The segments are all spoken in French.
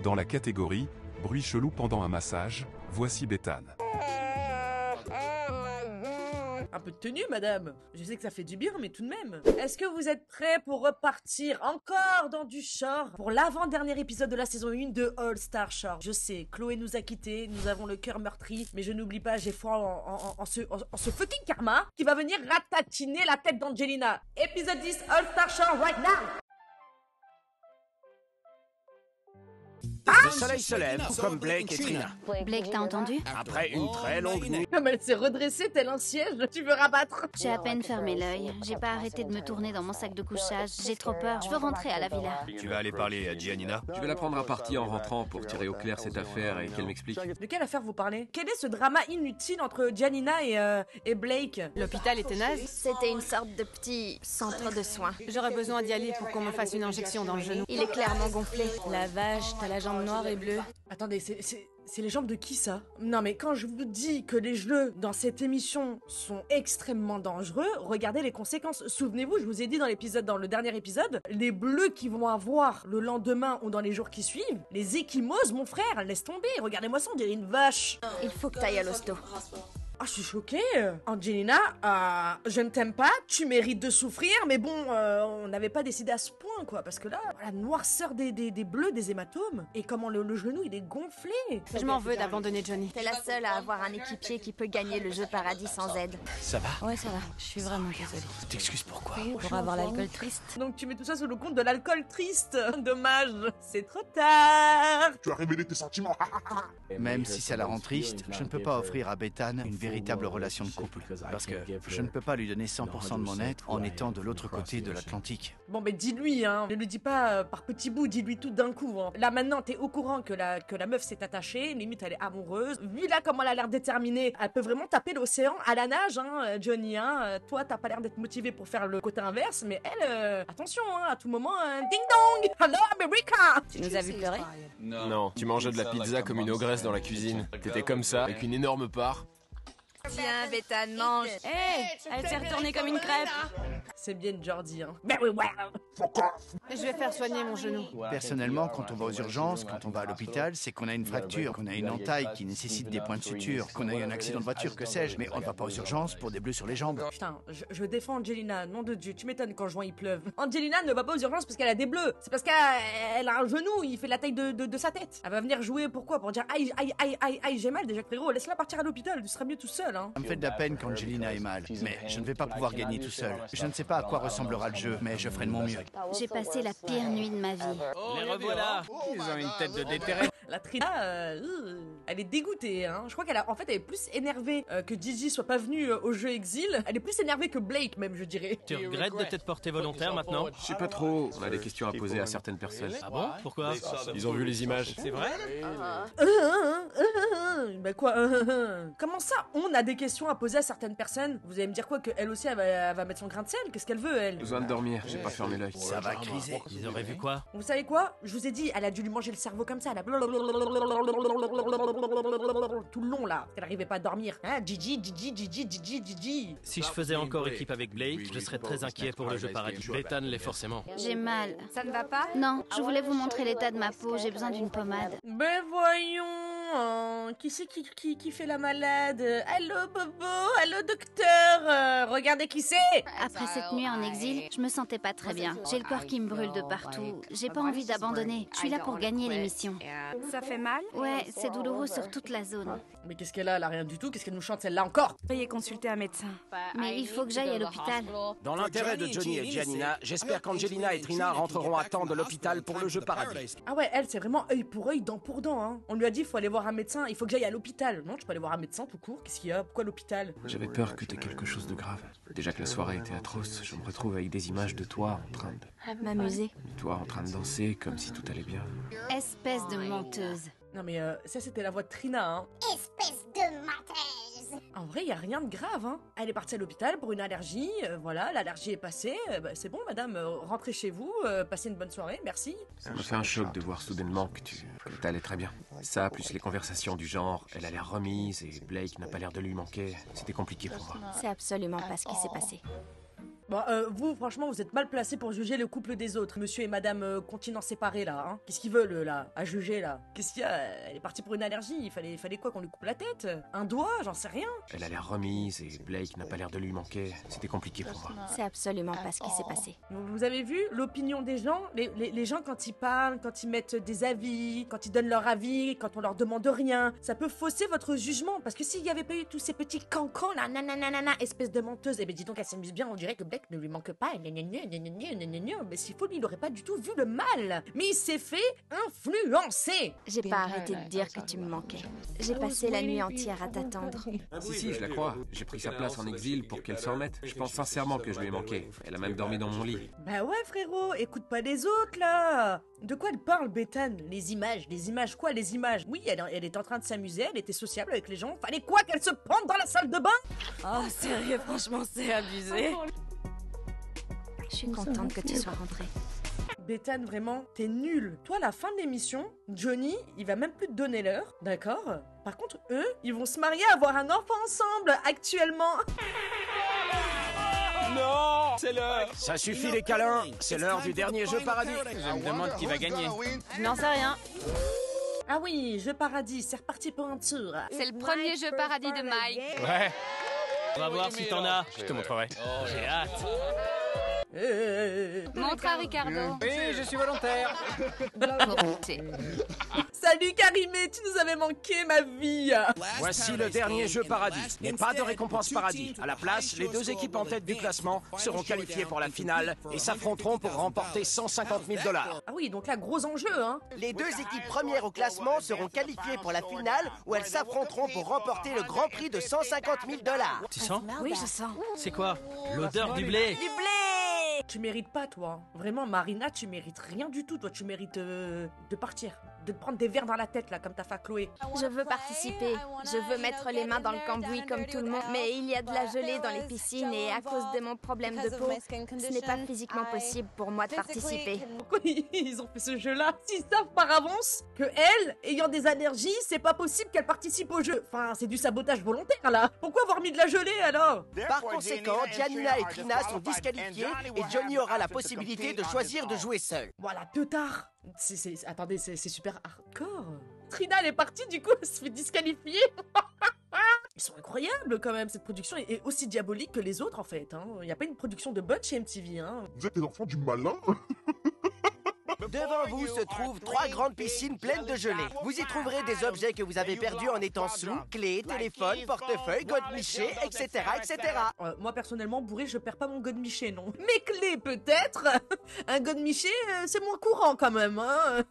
Dans la catégorie « Bruit chelou pendant un massage », voici Bethane. Un peu de tenue, madame. Je sais que ça fait du bien, mais tout de même. Est-ce que vous êtes prêts pour repartir encore dans du short pour l'avant-dernier épisode de la saison 1 de All Star Short? Je sais, Chloé nous a quittés, nous avons le cœur meurtri, mais je n'oublie pas, j'ai foi en ce fucking karma qui va venir ratatiner la tête d'Angelina. Épisode 10, All Star Short right now. Le soleil se lève, comme Blake et Trina. Blake, t'as entendu? Après une très longue nuit. Comme elle s'est redressée tel un siège, tu veux rabattre? J'ai à peine fermé l'œil. J'ai pas arrêté de me tourner dans mon sac de couchage. J'ai trop peur. Je veux rentrer à la villa. Tu vas aller parler à Giannina? Je vais la prendre à partie en rentrant pour tirer au clair cette affaire et qu'elle m'explique. De quelle affaire vous parlez? Quel est ce drama inutile entre Giannina et Blake? L'hôpital était naze. C'était une sorte de petit centre de soins. J'aurais besoin d'y aller pour qu'on me fasse une injection dans le genou. Il est clairement gonflé. La vache, t'as la jambe noire et bleue. Attendez, c'est les jambes de qui ça? Non mais quand je vous dis que les jeux dans cette émission sont extrêmement dangereux, regardez les conséquences. Souvenez-vous, je vous ai dit dans le dernier épisode, les bleus qui vont avoir le lendemain ou dans les jours qui suivent, les ecchymoses, mon frère, laisse tomber, regardez-moi ça, on dirait une vache. Il faut que t'ailles à l'hosto. Ah, je suis choquée. Angelina, je ne t'aime pas, tu mérites de souffrir, mais bon, on n'avait pas décidé à ce point, quoi, parce que là, la noirceur des bleus, des hématomes, et comment le genou, il est gonflé. Je m'en veux d'abandonner Johnny. T'es la seule à avoir un équipier qui peut gagner le jeu paradis sans aide. Ça va? Ouais, ça va. Je suis vraiment désolée. T'excuses pourquoi? Pour avoir l'alcool triste. Donc tu mets tout ça sous le compte de l'alcool triste. Dommage, c'est trop tard. Tu as révélé tes sentiments. Même si ça la rend triste, je ne peux pas offrir à Bethane une véritable relation de couple. Parce que je ne peux pas lui donner 100% de mon être en étant de l'autre côté de l'Atlantique. Bon, mais dis-lui, hein. Ne lui dis pas par petits bouts, dis-lui tout d'un coup. Hein. Là, maintenant, t'es au courant que la meuf s'est attachée, limite, elle est amoureuse. Vu là comment elle a l'air déterminée, elle peut vraiment taper l'océan à la nage, hein, Johnny. Hein. Toi, t'as pas l'air d'être motivé pour faire le côté inverse, mais elle, attention, hein, à tout moment, ding-dong! Hello, America! Tu nous as vu pleurer? Non, tu mangeais de la pizza comme une ogresse dans la cuisine. T'étais comme ça, avec une énorme part. Tiens, Bethane, mange. Hé, elle s'est retournée comme une crêpe. C'est bien Jordi, hein. Ben oui, ouais. Je vais faire soigner mon genou. Personnellement, quand on va aux urgences, quand on va à l'hôpital, c'est qu'on a une fracture, qu'on a une entaille qui nécessite des points de suture, qu'on a eu un accident de voiture, que sais-je, mais on ne va pas aux urgences pour des bleus sur les jambes. Putain, je défends Angelina, nom de Dieu, tu m'étonnes quand je vois il pleuve. Angelina ne va pas aux urgences parce qu'elle a des bleus, c'est parce qu'elle a un genou, il fait la taille de sa tête. Elle va venir jouer pourquoi? Pour dire aïe, aïe, aïe, aïe, aïe, j'ai mal déjà, frérot, laisse-la partir à l'hôpital, tu seras mieux tout seul, hein. Ça me fait de la peine qu'Angelina ait mal, mais je ne vais pas pouvoir gagner tout seul. Je ne sais pas à quoi ressemblera le jeu, mais je ferai de mon mieux. J'ai passé la pire nuit de ma vie. Les revoilà! Ils ont une tête de déterré. La Trina, elle est dégoûtée, hein. Je crois elle est plus énervée que Gigi soit pas venue au jeu Exil. Elle est plus énervée que Blake, même, je dirais. Tu regrettes de t'être porté volontaire maintenant? Je sais pas trop, on a des questions à poser à certaines personnes. Ah bon? Pourquoi? Ils ont vu les images. C'est vrai? Bah quoi? Comment ça, on a des questions à poser à certaines personnes? Vous allez me dire quoi? Qu'elle aussi, elle va mettre son grain de sel? Qu'est-ce qu'elle veut, elle? Besoin de dormir, j'ai pas fermé l'œil. Ça va criser. Ils auraient vu quoi? Vous savez quoi? Je vous ai dit, elle a dû lui manger le cerveau comme ça, elle a tout le long là, elle arrivait pas à dormir. Hein, Gigi. Si je faisais encore équipe avec Blake, je serais très inquiet pour le jeu paradis. Bethane l'est forcément. J'ai mal. Ça ne va pas? Non, je voulais vous montrer l'état de ma peau. J'ai besoin d'une pommade. Ben voyons, qui c'est qui fait la malade? Allô Bobo, allô docteur, regardez qui c'est. Après cette nuit en exil, je me sentais pas très bien. J'ai le corps qui me brûle de partout. J'ai pas envie d'abandonner. Je suis là pour gagner l'émission. Ça fait mal? Ouais, c'est douloureux sur toute la zone. Mais qu'est-ce qu'elle a? Elle a rien du tout. Qu'est-ce qu'elle nous chante celle-là encore? Veuillez consulter un médecin. Mais il faut que j'aille à l'hôpital. Dans l'intérêt de Johnny et Giannina, j'espère qu'Angelina et Trina rentreront à temps de l'hôpital pour le jeu paradis. Ah ouais, elle, c'est vraiment œil pour œil, dent pour dent, hein. On lui a dit, il faut aller voir un médecin, il faut que j'aille à l'hôpital. Non, je peux aller voir un médecin tout court. Qu'est-ce qu'il y a? Pourquoi l'hôpital? J'avais peur que t'aies quelque chose de grave. Déjà que la soirée était atroce, je me retrouve avec des images de toi en train de... M'amuser. Toi en train de danser comme si tout allait bien. Espèce de menteuse. Non mais ça, c'était la voix de Trina, hein. Espèce de menteuse. En vrai, y a rien de grave, hein. Elle est partie à l'hôpital pour une allergie, voilà, l'allergie est passée, bah, c'est bon madame, rentrez chez vous, passez une bonne soirée, merci. Ça m'a fait un choc de voir soudainement que t'allais très bien. Ça, plus les conversations du genre, elle a l'air remise et Blake n'a pas l'air de lui manquer, c'était compliqué pour moi. C'est absolument pas ce qui s'est passé. Bon, vous, franchement, vous êtes mal placé pour juger le couple des autres. Monsieur et madame continent séparés, là, hein. Qu'est-ce qu'ils veulent, là, à juger, là? Qu'est-ce qu'il y a? Elle est partie pour une allergie. Il fallait quoi, qu'on lui coupe la tête? Un doigt? J'en sais rien. Elle a l'air remise et Blake n'a pas l'air de lui manquer. C'était compliqué pour moi. C'est absolument pas ce qui s'est passé. Vous avez vu l'opinion des gens? Les gens, quand ils parlent, quand ils mettent des avis, quand ils donnent leur avis, quand on leur demande rien, ça peut fausser votre jugement. Parce que s'il y avait pas eu tous ces petits cancans, là, nanana, espèce de menteuse, eh ben dis donc, elle s'amuse bien, on dirait que Blake ne lui manque pas. Mais s'il faut, lui, il aurait pas du tout vu le mal. Mais il s'est fait influencer. J'ai pas arrêté de dire que tu me manquais. J'ai passé la nuit entière à t'attendre. Si, je la crois. J'ai pris sa place en exil pour qu'elle s'en remette. Je pense sincèrement que je lui ai manqué. Elle a même dormi dans mon lit. Bah ouais, frérot, écoute pas les autres, là. De quoi elle parle, Bethany? Les images quoi, les images? Oui, elle était en train de s'amuser, elle était sociable avec les gens. Fallait quoi qu'elle se prenne dans la salle de bain? Oh, sérieux, franchement, c'est abusé. Je suis contente que tu sois rentrée. Bethany, vraiment, t'es nulle. Toi, à la fin de l'émission, Johnny, il va même plus te donner l'heure, d'accord? Par contre, eux, ils vont se marier, avoir un enfant ensemble, actuellement. Non, c'est l'heure. Ça suffit les câlins. C'est l'heure du dernier jeu paradis. Je me demande qui va gagner. Je n'en sais rien. Ah oui, jeu paradis, c'est reparti pour un tour. C'est le premier jeu paradis de Mike. Ouais. On va voir si t'en as. Je te montrerai. J'ai hâte. Montre à Ricardo. Oui, je suis volontaire. Salut Karimé, tu nous avais manqué, ma vie. Voici le dernier jeu paradis. Mais pas de récompense paradis. À la place, les deux équipes en tête du classement seront qualifiées pour la finale et s'affronteront pour remporter 150 000 $. Ah oui, donc là, gros enjeu, hein. Les deux équipes premières au classement seront qualifiées pour la finale où elles s'affronteront pour remporter le grand prix de 150 000 $. Tu sens? Oui, je sens. C'est quoi? L'odeur du blé. Du blé! Tu mérites pas, toi. Vraiment, Marina, tu mérites rien du tout. Toi, tu mérites de partir. De te prendre des verres dans la tête, là, comme ta fait Chloé. Je veux participer. Je veux mettre les mains dans le cambouis comme tout le monde. Mais il y a de la gelée dans les piscines et à cause de mon problème de peau, ce n'est pas physiquement possible pour moi de participer. Pourquoi ils ont fait ce jeu-là? S'ils savent par avance que elle, ayant des allergies, c'est pas possible qu'elle participe au jeu. Enfin, c'est du sabotage volontaire, là. Pourquoi avoir mis de la gelée, alors? Par conséquent, Giannina et Trina sont disqualifiées et Johnny aura la possibilité de choisir de jouer seul. Voilà, teutard. Attendez, c'est super hardcore. Trina, elle est partie, du coup, elle se fait disqualifier. Ils sont incroyables, quand même. Cette production est aussi diabolique que les autres, en fait. Il n'y a pas une production de bonne chez MTV. Vous êtes les enfants du malin. Devant vous se trouvent 3 grandes piscines pleines de gelée. Vous y trouverez des objets que vous avez perdus en étant sous, clés, téléphone, portefeuille, godemiché, etc., etc. Moi, personnellement, bourré, je perds pas mon godemiché, non. Mes clés, peut-être. Un godemiché, c'est moins courant, quand même, hein.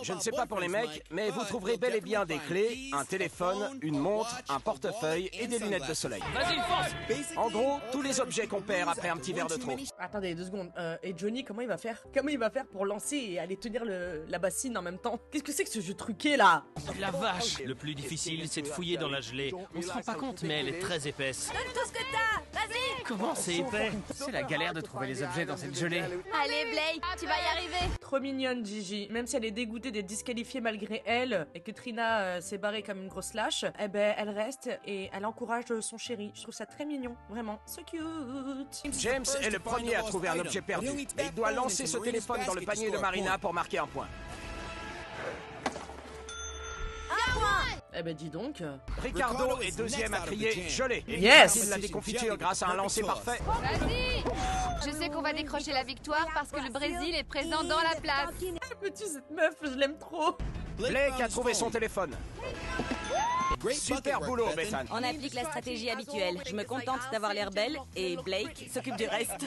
Je ne sais pas pour les mecs, mais vous trouverez bel et bien des clés, un téléphone, une montre, un portefeuille et des lunettes de soleil. Vas-y, fonce! En gros, tous les objets qu'on perd après un petit verre de trop. Attendez, 2 secondes. Et Johnny, comment il va faire? Comment il va faire pour lancer et aller tenir la bassine en même temps? Qu'est-ce que c'est que ce jeu truqué, là? La vache! Le plus difficile, c'est de fouiller dans la gelée. On se rend pas compte, mais elle est très épaisse. Donne tout ce que t'as! Vas-y! Comment c'est épais? C'est la galère de trouver les objets dans cette gelée. Allez Blake, tu vas y arriver. Trop mignonne, Gigi. Même si elle est dégoûtée d'être disqualifiée malgré elle, et que Trina s'est barrée comme une grosse lâche, eh ben, elle reste et elle encourage son chéri. Je trouve ça très mignon. Vraiment. So cute. James est le premier à trouver un objet perdu. Et il doit lancer ce téléphone dans le panier de Marina pour marquer un point. Eh ben, dis donc. Ricardo est deuxième à crier « gelé ». Yes. Il la déconfiture grâce à un lancer parfait. Vas-y! Je sais qu'on va décrocher la victoire parce que le Brésil est présent dans la place. Peux-tu, cette meuf, je l'aime trop. Blake a trouvé son téléphone. Super boulot, Bethany. On applique la stratégie habituelle. Je me contente d'avoir l'air belle et Blake s'occupe du reste.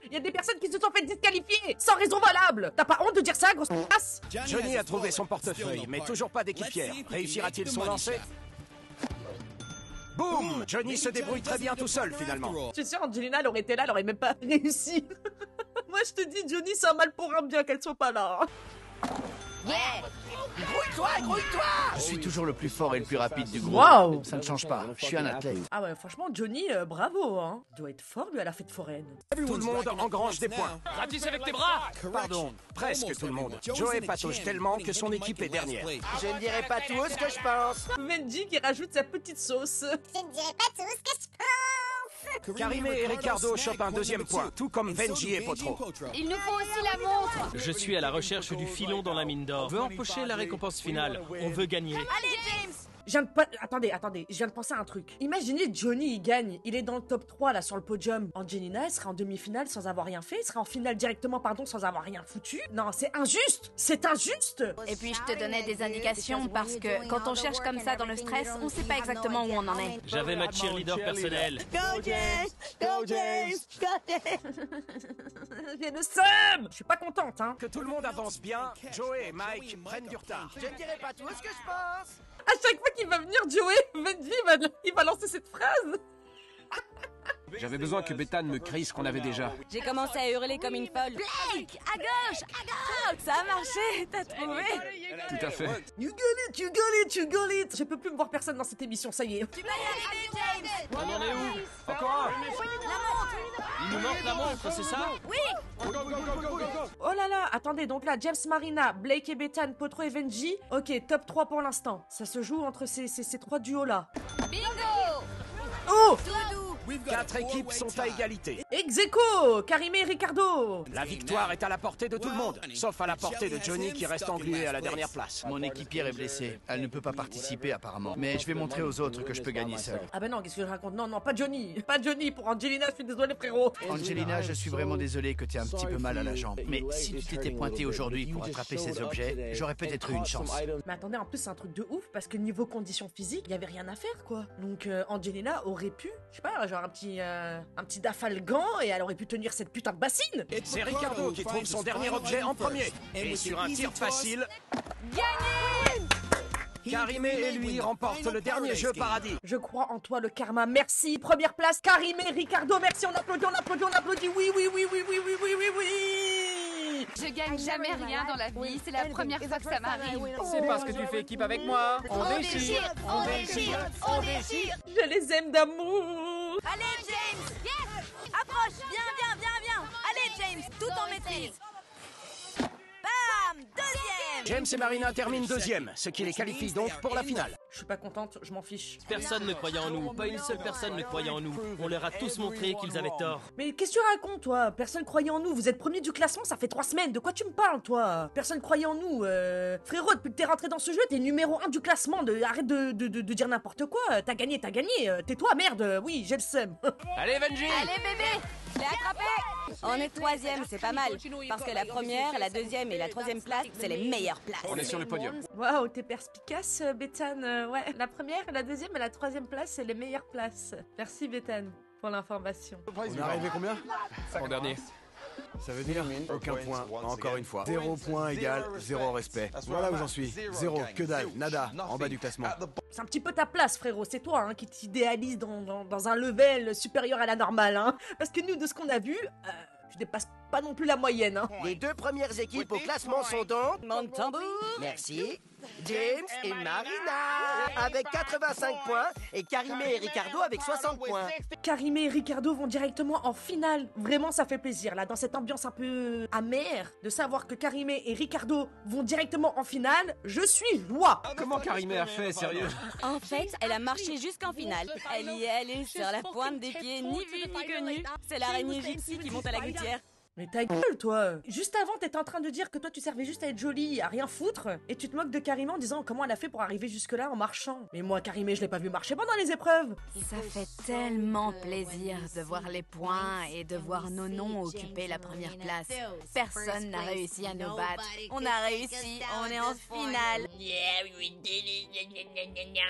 Il y a des personnes qui se sont fait disqualifier sans raison valable. T'as pas honte de dire ça, grosse passe? Johnny a trouvé son portefeuille, mais toujours pas d'équipière. Réussira-t-il son lancer? Boum! Johnny se débrouille très bien tout seul, finalement. Je suis sûre, Angelina, elle aurait été là, elle aurait même pas réussi. Moi, je te dis, Johnny, c'est un mal pour un bien qu'elle soit pas là. Yeah! Grouille-toi, grouille-toi! Je suis toujours le plus fort et le plus rapide du groupe. Waouh! Ça ne change pas, je suis un athlète. Ah ouais, franchement, Johnny, bravo, hein. Il doit être fort, lui, à la fête foraine. Tout le monde engrange des points. Ratisse avec tes bras! Pardon, presque tout le monde. Joey patauge tellement que son équipe est dernière. Je ne dirai pas tout ce que je pense. Benji qui rajoute sa petite sauce. Je ne dirai pas tout ce que je pense. Karimé et Ricardo chopent un deuxième point, tout comme Benji et Potro. Il nous faut aussi la montre. Je suis à la recherche du filon dans la mine d'or. On veut empocher la récompense finale. On veut gagner. Allez, James. Attendez, je viens de penser à un truc. Imaginez Johnny, il gagne, il est dans le top 3 là sur le podium. Angelina, elle sera en demi-finale sans avoir rien fait, elle sera en finale directement, pardon, sans avoir rien foutu. Non, c'est injuste. C'est injuste. Et puis je te donnais des indications parce que quand on cherche comme ça dans le stress, on sait pas exactement où on en est. J'avais ma cheerleader personnelle. Go James! Go James! Go James! J'ai le seum. Je suis pas contente, hein. Que tout le monde avance bien, Joey et Mike prennent du retard. Je ne dirai pas tout ce que je pense. À chaque fois qu'il va venir Joey, Benji, il va lancer cette phrase. J'avais besoin que Bethane me crie ce qu'on avait déjà. J'ai commencé à hurler comme une folle. Blake, à gauche, à gauche. Ça a marché, t'as trouvé? Tout à fait. You got it. Je peux plus me voir personne dans cette émission, ça y est. Tu vas y arriver, James. On en est où? Encore un? Il nous manque la montre, c'est ça? Oui. Oh là là, attendez, donc là, James, Marina, Blake et Bethane, Potro et Benji. Ok, top 3 pour l'instant. Ça se joue entre ces trois duos-là. Bingo. Oh! 4 équipes sont à égalité. Ex-aequo, Karimé et Ricardo. La victoire est à la portée de tout le monde, sauf à la portée de Johnny qui reste englué à la dernière place. Mon équipière est blessée. Elle ne peut pas participer apparemment. Mais je vais montrer aux autres que je peux gagner seul. Ah ben non, qu'est-ce que je raconte? Non, pas Johnny. Pas Johnny, pour Angelina, je suis désolé frérot. Angelina, je suis vraiment désolé que tu aies un petit peu mal à la jambe. Mais si tu t'étais pointé aujourd'hui pour attraper ces objets, j'aurais peut-être eu une chance. Mais attendez, en plus c'est un truc de ouf parce que niveau conditions physiques, il y avait rien à faire quoi. Donc Angelina aurait pu, je sais pas, genre un petit dafalgan et elle aurait pu tenir cette putain de bassine. C'est Ricardo qui trouve son dernier objet en premier. Et sur un tir facile, Gagné. Karimé et lui remportent le dernier jeu paradis. Je crois en toi le karma, merci. Première place, Karimé, Ricardo, merci, on applaudit, oui. Je gagne jamais rien dans la vie. C'est la première fois que ça m'arrive. C'est parce que tu fais équipe avec moi. On déchire. Je les aime d'amour. Allez, James. Yes. Approche. Viens. Allez, James, tout en maîtrise. Bam. Deuxième. James et Marina terminent deuxième, ce qui les qualifie donc pour la finale. Je suis pas contente, je m'en fiche. Personne ne croyait en nous. Pas une seule personne ne croyait en nous. On leur a tous montré qu'ils avaient tort. Mais qu'est-ce que tu racontes, toi? Personne croyait en nous. Vous êtes premier du classement, ça fait 3 semaines. De quoi tu me parles, toi? Personne croyait en nous. Frérot, depuis que t'es rentré dans ce jeu, t'es numéro 1 du classement. Arrête de dire n'importe quoi. T'as gagné. Tais-toi, merde. Oui, j'ai le seum. Allez, Benji! Allez, bébé. Je l'ai attrapé. On est troisième, c'est pas mal. Parce que la première, la deuxième et la troisième place, c'est les meilleures places. On est sur le podium. Waouh, t'es perspicace, Bethane. Ouais, la première, la deuxième et la troisième place, c'est les meilleures places. Merci, Bethane, pour l'information. On est arrivé combien? En dernier. Ça veut dire aucun point, encore une fois. 0 point égale 0 respect. Voilà où j'en suis. 0, que dalle, nada, en bas du classement. C'est un petit peu ta place, frérot. C'est toi qui t'idéalise dans un level supérieur à la normale. Hein. Parce que nous, de ce qu'on a vu, tu dépasses pas non plus la moyenne. Hein. Les 2 premières équipes au classement sont donc... Montembourg. Merci. James et Marina avec 85 points et Karimé et Ricardo avec 60 points. Karimé et Ricardo vont directement en finale. Vraiment, ça fait plaisir, là, dans cette ambiance un peu amère, de savoir que Karimé et Ricardo vont directement en finale. Je suis joie. Comment Karimé a fait, sérieux? En fait, elle a marché jusqu'en finale. Elle y est allée sur la pointe des pieds, ni vu ni connu. C'est l'araignée gypsy qui monte à la gouttière. Mais ta gueule, toi! Juste avant, t'étais en train de dire que toi, tu servais juste à être jolie, à rien foutre, et tu te moques de Karimé en disant comment elle a fait pour arriver jusque-là en marchant. Mais moi, Karimé, je l'ai pas vu marcher pendant les épreuves! Ça fait tellement plaisir de voir les points et de voir nos noms occuper la première place. Personne n'a réussi à nous battre. On a réussi, on est en finale.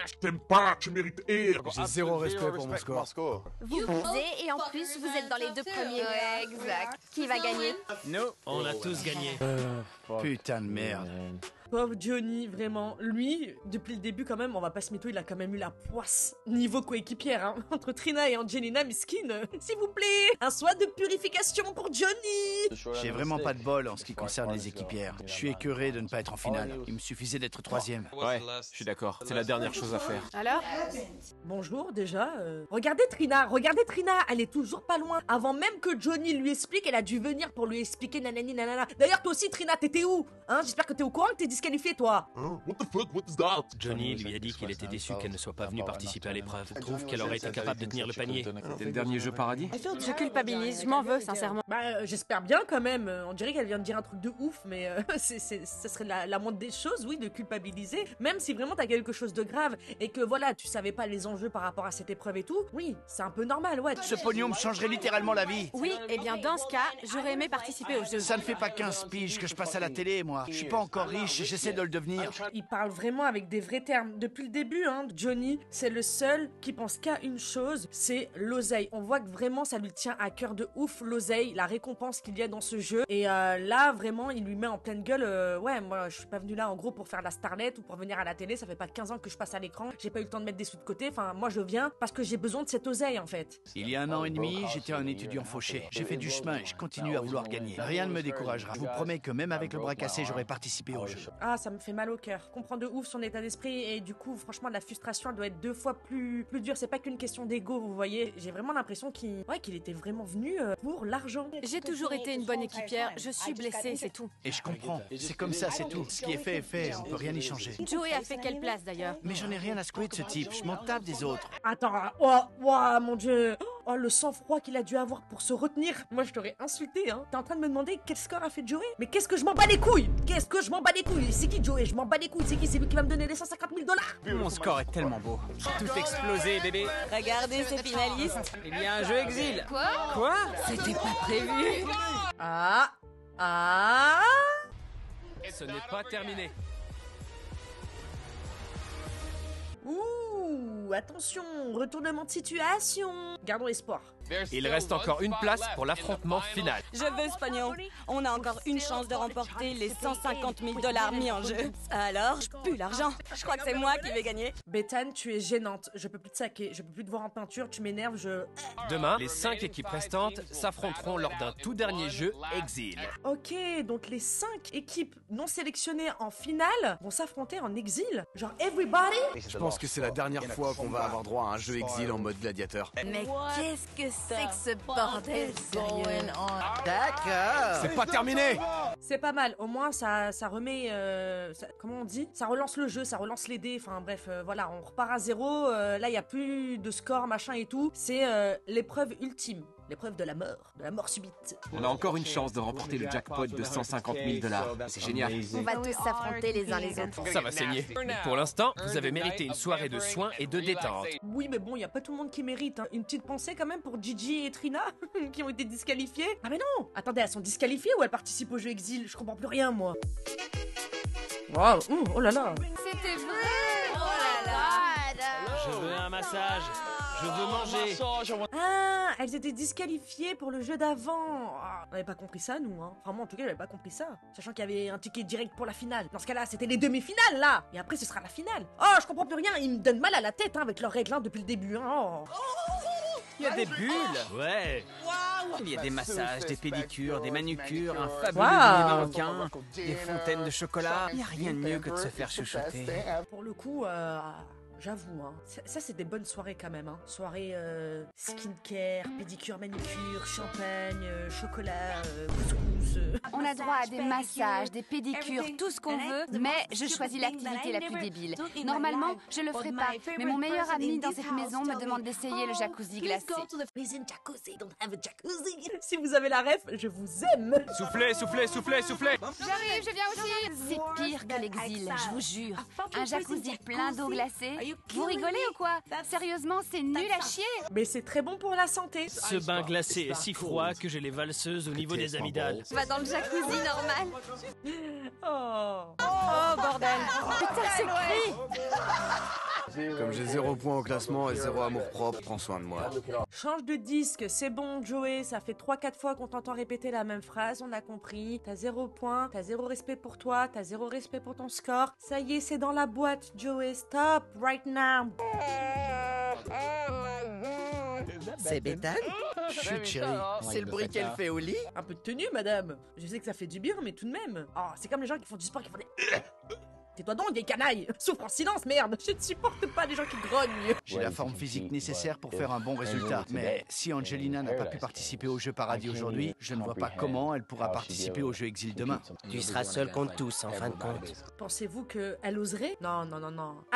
Je t'aime pas, tu mérites R. J'ai 0 respect pour mon score. Vous osez et en plus, vous êtes dans les 2 premiers. Ouais, exact. Qui va gagner? Nous, on a tous gagné. Putain de merde. Pauvre Johnny, vraiment. Lui, depuis le début, quand même, on va pas se mytho, il a quand même eu la poisse. Niveau coéquipière, hein. Entre Trina et Angelina, miskin. S'il vous plaît, un soin de purification pour Johnny. J'ai vraiment pas de bol en ce qui concerne les équipières. Je suis écœuré de ne pas être en finale. Il me suffisait d'être 3e. Ouais, je suis d'accord. C'est la dernière chose à faire. Alors? Bonjour, déjà. Regardez Trina, elle est toujours pas loin. Avant même que Johnny lui explique, elle a dû venir pour lui expliquer nanani nanana. D'ailleurs, toi aussi, Trina, t'étais où? Hein, j'espère que t'es au courant que t'es disqualifié, toi. What the fuck, what is that? Johnny lui a dit qu'il était déçu qu'elle ne soit pas venue participer à l'épreuve. Trouve qu'elle aurait été capable de tenir le panier. C'était le dernier jeu paradis? Je culpabilise, je m'en veux, sincèrement. Bah, j'espère bien quand même. On dirait qu'elle vient de dire un truc de ouf, mais ça serait la moindre des choses, oui, de culpabiliser. Même si vraiment t'as quelque chose de grave et que voilà, tu savais pas les enjeux par rapport à cette épreuve et tout, oui, c'est un peu normal, ouais. Ce pognon me changerait littéralement la vie. Oui, et bien dans ce cas, j'aurais aimé participer au jeu. Ça ne fait pas 15 piges que je passe à la télé, moi. Je suis pas encore riche, j'essaie de le devenir. Il parle vraiment avec des vrais termes. Depuis le début, hein, Johnny, c'est le seul qui pense qu'à une chose, c'est l'oseille. On voit que vraiment ça lui tient à cœur de ouf, l'oseille, la récompense qu'il y a dans ce jeu. Et là, vraiment, il lui met en pleine gueule, ouais, moi, je suis pas venu là en gros pour faire la starlette ou pour venir à la télé, ça fait pas 15 ans que je passe à l'écran, j'ai pas eu le temps de mettre des sous de côté, enfin, moi je viens parce que j'ai besoin de cette oseille, en fait. Il y a 1 an et demi, j'étais un étudiant fauché. J'ai fait du chemin et je continue à vouloir gagner. Rien ne me découragera. Je vous promets que même avec le bras cassé, j'aurais participé au jeu. Ah, ça me fait mal au cœur. Je comprends de ouf son état d'esprit et du coup, franchement, la frustration elle doit être 2 fois plus dure. C'est pas qu'une question d'ego, vous voyez. J'ai vraiment l'impression qu'il était vraiment venu pour l'argent. J'ai toujours été une bonne équipière, je suis blessée, c'est tout. Et je comprends. C'est comme ça, c'est tout. Ce qui est fait, on peut rien y changer. Joey a fait quelle place d'ailleurs? Mais j'en ai rien à secouer de ce type, je m'en tape des autres. Attends, oh, mon dieu. Oh, le sang-froid qu'il a dû avoir pour se retenir. Moi, je t'aurais insulté, hein. T'es en train de me demander quel score a fait Joey? Mais qu'est-ce que je m'en bats les couilles? Qu'est-ce que je m'en bats les couilles? C'est qui Joey? Je m'en bats les couilles. C'est qui? C'est lui qui va me donner les 150 000 $? Mon score est tellement beau. Tout explosé, bébé. Regardez ces finalistes. Il y a un jeu exil. Quoi? C'était pas prévu. Ah. Ce n'est pas terminé. Ouh, attention, retournement de situation. Gardons espoir. Il reste encore une place pour l'affrontement final. Je veux ce pognon. On a encore une chance de remporter les 150 000 $ mis en jeu. Alors, je pue l'argent. Je crois que c'est moi qui vais gagner. Bethane, tu es gênante. Je peux plus te saquer. Je peux plus te voir en peinture. Tu m'énerves. Demain, les 5 équipes restantes s'affronteront lors d'un tout dernier jeu exil. Ok, donc les 5 équipes non sélectionnées en finale vont s'affronter en exil. Genre everybody. Je pense que c'est la dernière fois qu'on va avoir droit à un jeu exil en mode gladiateur. Mais qu'est-ce que c'est que ce bordel, sérieux? D'accord. C'est pas terminé. C'est pas mal. Au moins, ça remet... comment on dit? Ça relance le jeu, ça relance les dés. Enfin bref, voilà, on repart à 0. Là, il y a plus de score, machin et tout. C'est l'épreuve ultime. L'épreuve de la mort subite. On a encore une chance de remporter le jackpot de 150 000 $. C'est génial. On va tous s'affronter les uns les autres. Ça va saigner. Mais pour l'instant, vous avez mérité une soirée de soins et de détente. Oui, mais bon, il y a pas tout le monde qui mérite. Hein. Une petite pensée quand même pour Gigi et Trina, qui ont été disqualifiées. Ah mais non! Attendez, elles sont disqualifiées ou elles participent au jeu exil? Je comprends plus rien, moi. Waouh! Oh là là! C'était vrai! Oh là là! Je veux un massage. Je veux manger. Ah, elles étaient disqualifiées pour le jeu d'avant. Ah, on n'avait pas compris ça, nous. Hein. Enfin, moi, en tout cas, j'avais pas compris ça. Sachant qu'il y avait un ticket direct pour la finale. Dans ce cas-là, c'était les demi-finales, là. Et après, ce sera la finale. Oh, je comprends plus rien. Ils me donnent mal à la tête, hein, avec leurs règles, hein, depuis le début. Hein. Oh. Il y a des bulles. Ouais. Il y a des massages, des pédicures, des manucures, un fabuleux Wow. marocain, des fontaines de chocolat. Il n'y a rien de mieux que de se faire chuchoter. Pour le coup, j'avoue, hein. Ça c'est des bonnes soirées quand même. Hein. Soirée skincare, pédicure, manicure, champagne, chocolat, couscous. On a droit à des massages, des pédicures, tout ce qu'on veut, mais je choisis l'activité la plus débile. Normalement, je le ferai pas, mais mon meilleur ami dans cette maison me demande d'essayer le jacuzzi glacé. Si vous avez la ref, je vous aime. Soufflez, soufflez, soufflez, soufflez. J'arrive, je viens aussi. C'est pire que l'exil, je vous jure. Un jacuzzi plein d'eau glacée. Vous rigolez ou quoi? Sérieusement, c'est nul à chier. Mais c'est très bon pour la santé. Ce bain glacé est si froid que j'ai les valseuses au niveau des amygdales. Va dans le jacuzzi normal. Oh bordel. Putain, c'est cri. Comme j'ai 0 points au classement et 0 amour propre, prends soin de moi. Change de disque, c'est bon Joey, ça fait 3-4 fois qu'on t'entend répéter la même phrase, on a compris. T'as 0 points, t'as 0 respect pour toi, t'as 0 respect pour ton score. Ça y est, c'est dans la boîte, Joey, stop, right now. C'est Bethane? Chut, chérie. C'est le bruit qu'elle fait au lit? Un peu de tenue, madame. Je sais que ça fait du bien, mais tout de même. Oh, c'est comme les gens qui font du sport, qui font des... Tais-toi donc, vieille canaille. Souffre en silence, merde. Je ne supporte pas les gens qui grognent. J'ai la forme physique nécessaire pour faire un bon résultat. Mais si Angelina n'a pas pu participer au jeu Paradis aujourd'hui, je ne vois pas comment elle pourra participer au jeu Exil demain. Tu seras seul contre tous, en fin de compte. Pensez-vous qu'elle oserait? Non.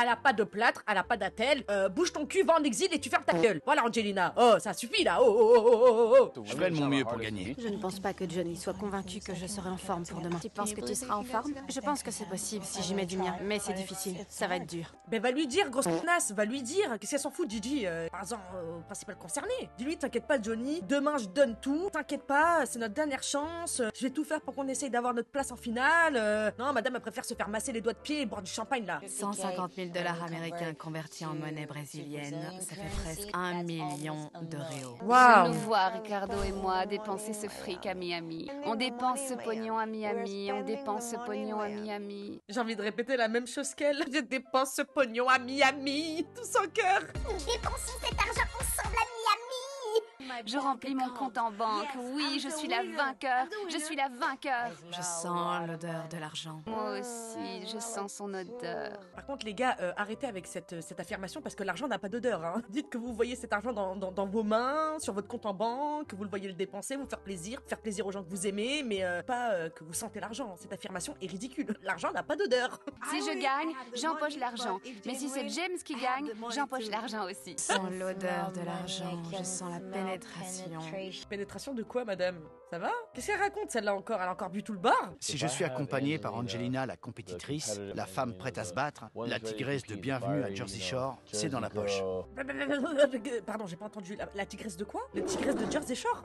Elle a pas de plâtre, elle a pas d'attelle. Bouge ton cul, va en exil et tu fermes ta gueule. Voilà, Angelina. Oh, ça suffit là. Oh. Je ferai de mon mieux pour gagner. Je ne pense pas que Johnny soit convaincu que je serai en forme pour demain. Tu penses que tu seras en forme? Je pense que c'est possible si j'y mets du mien, mais c'est difficile. Ça va être dur. Ben va lui dire, grosse connasse, va lui dire. Qu'est-ce qu'elle s'en fout, Gigi? Parle-en au principal concerné. Dis-lui, t'inquiète pas, Johnny. Demain, je donne tout. T'inquiète pas, c'est notre dernière chance. Je vais tout faire pour qu'on essaye d'avoir notre place en finale. Non, madame, elle préfère se faire masser les doigts de pied et boire du champagne là. 150 000 $ américains convertis en monnaie brésilienne, ça fait presque 1 million de réaux. Wow. Je nous vois, Ricardo et moi, dépenser ce fric à Miami. On dépense ce pognon à Miami, on dépense ce pognon à Miami. J'ai envie de répéter la même chose qu'elle. Je dépense ce pognon à Miami, tout sans cœur. Nous dépensons cet argent ensemble à Miami. Je remplis mon compte en banque. Oui, je suis la vainqueur. Je suis la vainqueur. Je sens l'odeur de l'argent. Moi aussi, je sens son odeur. Par contre, les gars, arrêtez avec cette affirmation parce que l'argent n'a pas d'odeur. Hein. Dites que vous voyez cet argent dans vos mains, sur votre compte en banque, que vous le voyez le dépenser, vous faire plaisir aux gens que vous aimez, mais pas que vous sentez l'argent. Cette affirmation est ridicule. L'argent n'a pas d'odeur. Si je gagne, j'empoche l'argent. Mais si c'est James qui gagne, j'empoche l'argent aussi. Je sens l'odeur de l'argent. Je sens la pénétration. Pénétration de quoi, madame? Ça va? Qu'est-ce qu'elle raconte, celle-là encore? Elle a encore bu tout le bar? Si je suis accompagné par Angelina, la compétitrice, la femme prête à se battre, la tigresse de bienvenue à Jersey Shore, c'est dans la poche. Pardon, j'ai pas entendu. La tigresse de quoi? La tigresse de Jersey Shore?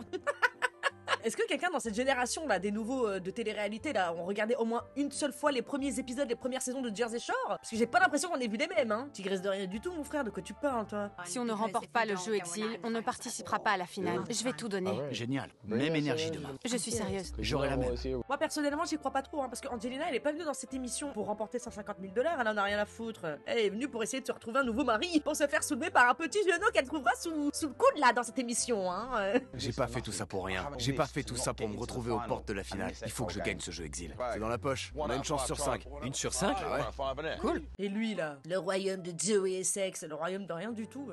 Est-ce que quelqu'un dans cette génération là, des nouveaux de télé-réalité là, ont regardé au moins une seule fois les premiers épisodes, les premières saisons de Jersey Shore? Parce que j'ai pas l'impression qu'on ait vu les mêmes, hein. Tigresse de rien du tout, mon frère, de quoi tu parles, toi? Si on ne remporte pas le jeu Exil, on ne participera pas à la finale. Je vais tout donner. Génial. Même énergie demain. Je suis sérieuse. J'aurai la même. Moi, personnellement, j'y crois pas trop, hein, parce que Angelina, elle est pas venue dans cette émission pour remporter 150 000 $, elle en a rien à foutre. Elle est venue pour essayer de se retrouver un nouveau mari, pour se faire soulever par un petit genou qu'elle trouvera sous le coude, là, dans cette émission, hein. J'ai pas fait tout ça pour rien. J'ai pas fait tout ça pour me retrouver aux portes de la finale. Il faut que je gagne ce jeu Exil. C'est dans la poche. On a une chance sur 5. Une sur 5? Ouais. Cool. Et lui, là, le royaume de Joey et Sex, le royaume de rien du tout,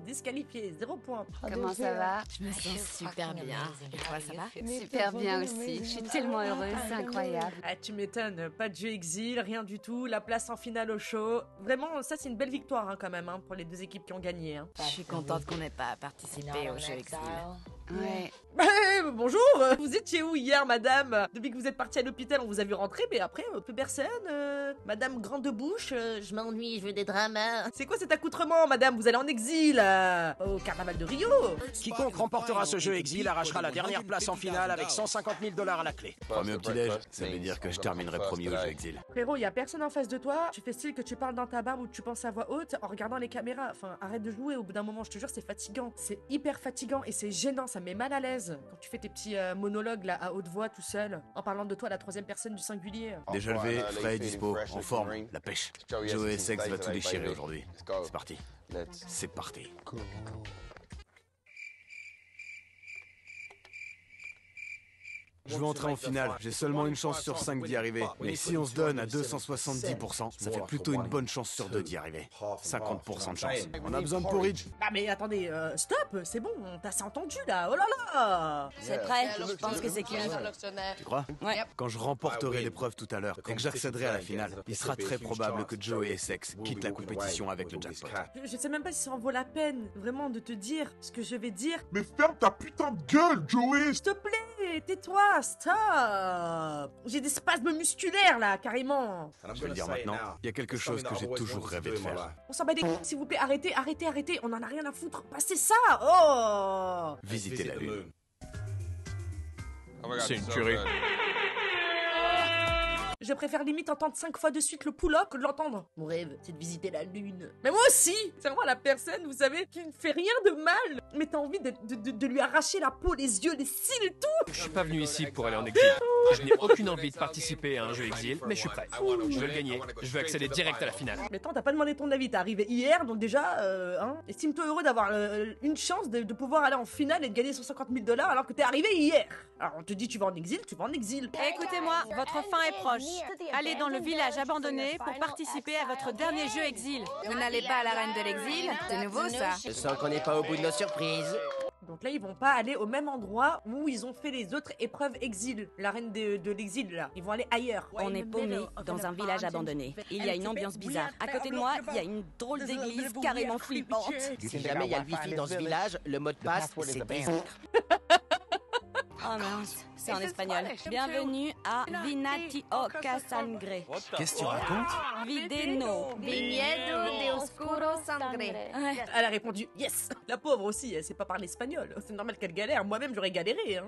disqualifié, 0 point. Comment ça va? Je me sens super bien. Et toi, ça va? Super bien aussi. Je suis tellement heureuse, c'est incroyable. Ah, tu m'étonnes, pas de jeu Exil, rien du tout, la place en finale au show. Vraiment, ça c'est une belle victoire hein, quand même hein, pour les deux équipes qui ont gagné. Hein. Je suis contente qu'on n'ait pas participé au jeu Exil. Ouais. Bonjour, vous étiez où hier, madame? Depuis que vous êtes partie à l'hôpital, on vous a vu rentrer, mais après, plus personne. Madame Grande Bouche, je m'ennuie, je veux des dramas. C'est quoi cet accoutrement, madame? Vous allez en exil au carnaval de Rio? Quiconque remportera ce jeu Exil arrachera la dernière place en finale avec 150 000 $ à la clé. Premier au petit-déj, ça veut dire que je terminerai premier au jeu Exil. Frérot, y a personne en face de toi, tu fais style que tu parles dans ta barbe ou que tu penses à voix haute en regardant les caméras. Enfin, arrête de jouer, au bout d'un moment, je te jure, c'est fatigant. C'est hyper fatigant et c'est gênant, ça me met mal à l'aise. Quand tu fais tes petits monologues là à haute voix tout seul, en parlant de toi à la troisième personne du singulier. Déjà levé, frais et dispo, en forme, la pêche. Joey Sex va tout déchirer aujourd'hui. C'est parti. C'est parti. Je veux entrer en finale, j'ai seulement une chance sur 5 d'y arriver. Mais si on se donne à 270%, ça fait plutôt une bonne chance sur 2 d'y arriver. 50% de chance. On a besoin de Porridge. Ah mais attendez, stop, c'est bon, t'as assez entendu là, oh là là. C'est prêt, je pense que c'est clair. Tu crois? Ouais. Quand je remporterai l'épreuve tout à l'heure et que j'accéderai à la finale, il sera très probable que Joey et Sex quittent la compétition avec le jackpot. Je sais même pas si ça en vaut la peine, vraiment, de te dire ce que je vais dire. Mais ferme ta putain de gueule, Joey! S'il te plaît, tais-toi, stop! J'ai des spasmes musculaires là, carrément. Je vais le dire maintenant, il y a quelque chose que j'ai toujours rêvé de faire. On s'en bat des couilles, s'il vous plaît, arrêtez, on en a rien à foutre. Passez ça, oh! Visiter la Lune. C'est une tuerie. Je préfère limite entendre 5 fois de suite le pull-up que de l'entendre. Mon rêve, c'est de visiter la Lune. Mais moi aussi! C'est moi la personne, vous savez, qui ne fait rien de mal. Mais t'as envie de lui arracher la peau, les yeux, les cils et tout! Je suis pas venu ici pour aller en exil. Je n'ai aucune envie de participer à un jeu exil, mais je suis prêt. Je veux le gagner. Je veux accéder direct à la finale. Mais attends, t'as pas demandé ton avis, t'es arrivé hier, donc déjà, estime-toi heureux d'avoir une chance de pouvoir aller en finale et de gagner 150 000 $ alors que t'es arrivé hier. Alors on te dit tu vas en exil, tu vas en exil. Écoutez-moi, votre fin est proche. Allez dans le village abandonné pour participer à votre dernier jeu exil. Vous n'allez pas à l'arène de l'exil? C'est nouveau ça. Je sens qu'on n'est pas au bout de nos surprises. Donc là, ils vont pas aller au même endroit où ils ont fait les autres épreuves exil. L'arène de l'exil, là. Ils vont aller ailleurs. On est paumé dans un village abandonné. Il y a une ambiance bizarre. À côté de moi, il y a une drôle d'église carrément flippante. Si jamais il y a le wifi dans ce village, le mot de passe, c'est désert. Oh mince, c'est en espagnol. Bienvenue à Vinati Oca Sangre. Qu'est-ce que tu racontes? Videno. Viñedo de oscuro sangre. Elle a répondu yes. La pauvre aussi, elle sait pas parler espagnol. C'est normal qu'elle galère. Moi-même, j'aurais galéré. Hein.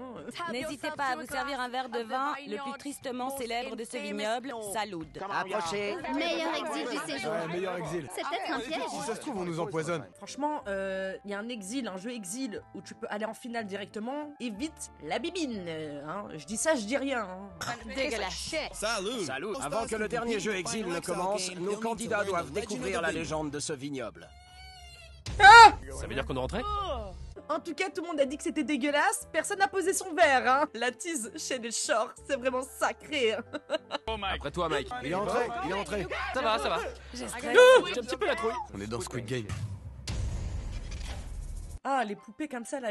N'hésitez pas à vous servir un verre de vin, le plus tristement célèbre de ce vignoble, Salud. Approchez. Meilleur exil du séjour. Ouais, meilleur exil. C'est peut-être un piège. Si ça se trouve, on nous empoisonne. Franchement, il y a un exil, un jeu exil où tu peux aller en finale directement. Évite la bibine. Hein. Je dis ça, je dis rien. Hein. Dégueulasse. Salut. Avant que le dernier jeu exil ne commence, nos candidats doivent découvrir la légende de ce vignoble. Ça veut dire qu'on est rentré? En tout cas, tout le monde a dit que c'était dégueulasse. Personne n'a posé son verre. Hein. La tease chez les shorts, c'est vraiment sacré. Hein. Après toi, Mike. Il est entré, il est entré. Ça va, ça va. J'ai J'ai un petit peu la trouille. On est dans Squid Game. Ah, les poupées comme ça, là.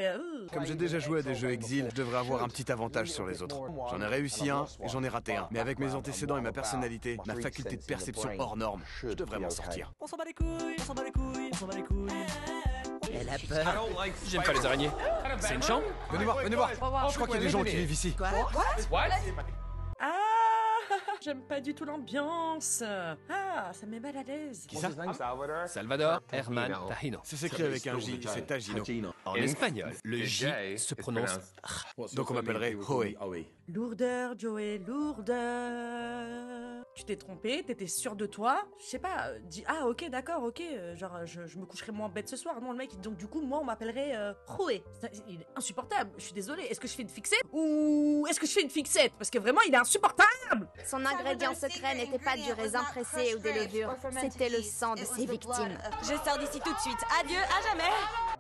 Comme j'ai déjà joué à des jeux exil, je devrais avoir un petit avantage sur les autres. J'en ai réussi un et j'en ai raté un. Mais avec mes antécédents et ma personnalité, ma faculté de perception hors norme, je devrais m'en sortir. On s'en bat les couilles, on s'en bat les couilles, on s'en bat les couilles. Elle a peur. J'aime pas les araignées. C'est une chambre? Venez voir, venez voir. Je crois qu'il y a des gens qui vivent ici. Ah, j'aime pas du tout l'ambiance. Ah, ça me met mal à l'aise. Qui ça? Salvador Herman Tajino. C'est s'écrit avec un J, c'est Tajino. En espagnol, le J se prononce. Donc on m'appellerait Joey. Lourdeur, Joey, lourdeur. Tu t'es trompé, t'étais sûr de toi. Je sais pas, dis ah ok d'accord, ok. Genre je me coucherai moins bête ce soir. Non le mec, donc du coup moi on m'appellerait Joey. Il est insupportable, je suis désolée. Est-ce que je fais une fixette ou est-ce que je fais une fixette? Parce que vraiment il est insupportable. Son ingrédient secret n'était pas du raisin pressé ou des levures. C'était le sang de ses victimes. Je sors d'ici tout de suite. Adieu, à jamais.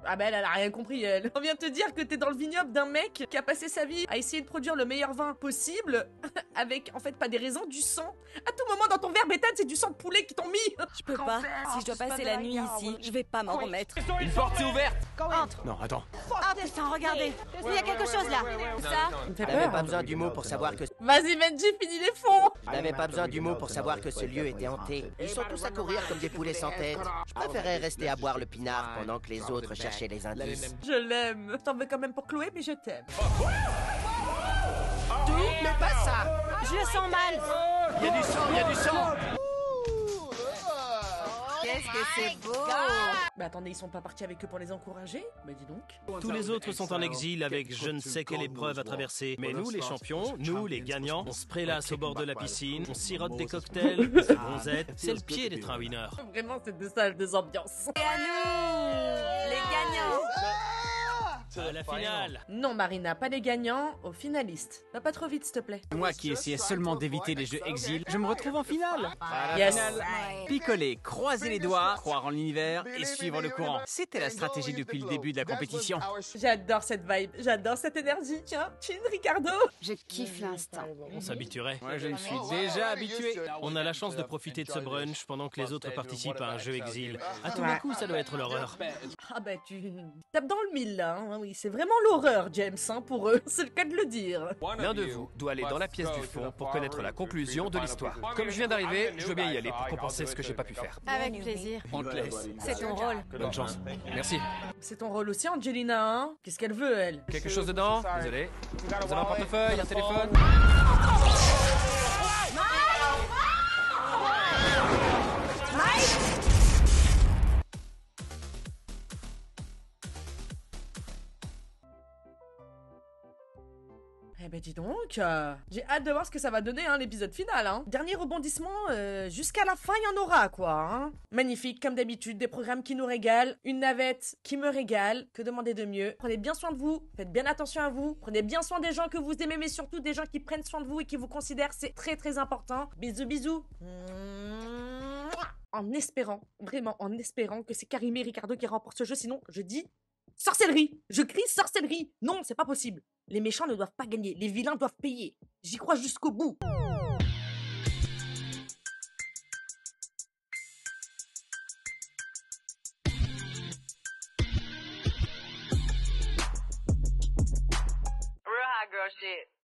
Ah bah elle a rien compris elle. On vient te dire que t'es dans le vignoble d'un mec qui a passé sa vie à essayer de produire le meilleur vin possible avec en fait pas des raisins, du sang. À tout moment dans ton verre bétane c'est du sang de poulet qui t'ont mis. Je peux pas. Si je dois passer la nuit ici, je vais pas m'en remettre. Une porte est ouverte. Entre. Non, attends. Ah putain, regardez. Il y a quelque chose là. Ça, Me fait J'avais pas peur. besoin du mot pour savoir que... Vas-y Benji, finis les fonds. Je n'avais pas besoin du mot pour savoir que ce lieu était hanté. Ils sont tous à courir comme des poulets sans tête. Je préférais rester à boire le pinard pendant que les autres cherchaient les indices. Je l'aime. T'en veux quand même pour Chloé mais je t'aime. Tout, mais pas ça. Je le sens mal. Il y a du sang, il y a du sang. Qu'est-ce que c'est beau! Bah attendez, ils sont pas partis avec eux pour les encourager? Bah dis donc. Tous les autres sont en exil avec je ne sais quelle épreuve à traverser. Mais nous, les champions, nous, les gagnants, on se prélasse au bord de la piscine, on sirote des cocktails, on se bronzette. C'est le pied d'être un winner. Vraiment, c'est des salles, des ambiances. et à nous, les gagnants. À la finale. Non, Marina, pas les gagnants, aux finalistes. Va pas trop vite, s'il te plaît. Moi qui essayais seulement d'éviter les jeux exil, je me retrouve en finale. Yes. Picoler, croiser les doigts, croire en l'univers et suivre le courant. C'était la stratégie depuis le début de la compétition. J'adore cette vibe, j'adore cette énergie. Tiens, chin, Ricardo. Je kiffe l'instant. On s'habituerait. Moi, je me suis déjà habitué. On a la chance de profiter de ce brunch pendant que les autres participent à un jeu exil. À tous les coups, ça doit être l'horreur. Ah bah tu tapes dans le mille là, hein. Oui, c'est vraiment l'horreur, James, hein, pour eux. C'est le cas de le dire. L'un de vous doit aller dans la pièce du fond pour connaître la conclusion de l'histoire. Comme je viens d'arriver, je veux bien y aller pour compenser ce que j'ai pas pu faire. Avec plaisir. On te laisse. C'est ton rôle. Bonne chance. Merci. C'est ton rôle aussi, Angelina, hein. Qu'est-ce qu'elle veut, elle? Quelque chose dedans? Désolé. Vous avez un portefeuille, un téléphone? ben dis donc, j'ai hâte de voir ce que ça va donner, hein, l'épisode final, hein. Dernier rebondissement, jusqu'à la fin, il y en aura, quoi, hein. Magnifique, comme d'habitude, des programmes qui nous régalent, une navette qui me régale, que demander de mieux. Prenez bien soin de vous, faites bien attention à vous, prenez bien soin des gens que vous aimez, mais surtout des gens qui prennent soin de vous et qui vous considèrent, c'est très très important. Bisous, bisous. En espérant, vraiment en espérant que c'est Karimé et Ricardo qui remportent ce jeu, sinon je dis sorcellerie. Je crie sorcellerie. Non, c'est pas possible. Les méchants ne doivent pas gagner, les vilains doivent payer. J'y crois jusqu'au bout. Real hot girl shit.